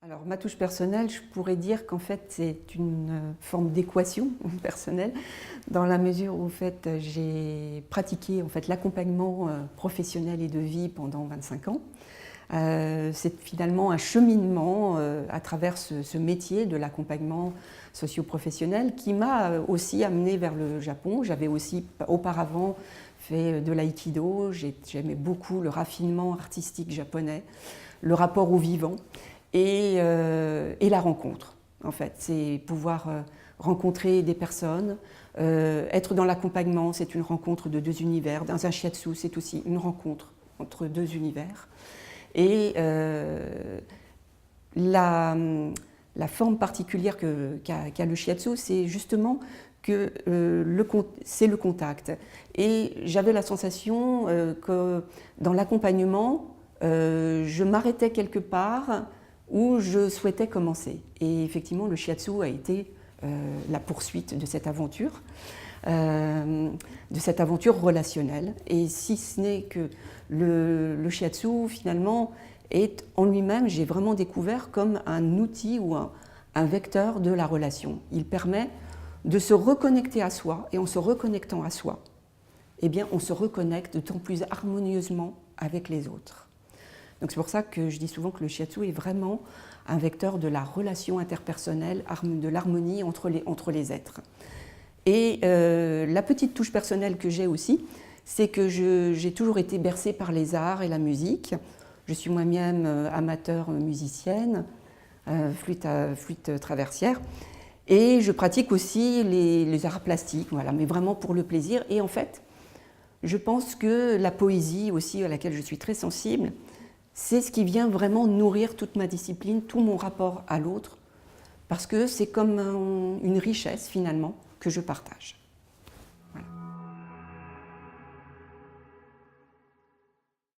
Alors, ma touche personnelle, je pourrais dire qu'en fait, c'est une forme d'équation personnelle, dans la mesure où en fait, j'ai pratiqué en fait, l'accompagnement professionnel et de vie pendant 25 ans. C'est finalement un cheminement à travers ce métier de l'accompagnement socio-professionnel qui m'a aussi amené vers le Japon. J'avais aussi auparavant fait de l'aïkido, j'aimais beaucoup le raffinement artistique japonais, le rapport au vivant. Et la rencontre, en fait. C'est pouvoir rencontrer des personnes, être dans l'accompagnement, c'est une rencontre de deux univers. Dans un shiatsu, c'est aussi une rencontre entre deux univers. Et la forme particulière qu'a le shiatsu, c'est justement que c'est le contact. Et j'avais la sensation que dans l'accompagnement, je m'arrêtais quelque part où je souhaitais commencer. Et effectivement, le shiatsu a été la poursuite de cette aventure relationnelle. Et si ce n'est que le shiatsu, finalement, est en lui-même, j'ai vraiment découvert comme un outil ou un vecteur de la relation. Il permet de se reconnecter à soi, et en se reconnectant à soi, eh bien, on se reconnecte d'autant plus harmonieusement avec les autres. Donc c'est pour ça que je dis souvent que le shiatsu est vraiment un vecteur de la relation interpersonnelle, de l'harmonie entre les êtres. Et la petite touche personnelle que j'ai aussi, c'est que j'ai toujours été bercée par les arts et la musique. Je suis moi-même amateur musicienne, flûte traversière. Et je pratique aussi les arts plastiques, voilà, mais vraiment pour le plaisir. Et en fait, je pense que la poésie aussi, à laquelle je suis très sensible, c'est ce qui vient vraiment nourrir toute ma discipline, tout mon rapport à l'autre, parce que c'est comme une richesse finalement que je partage.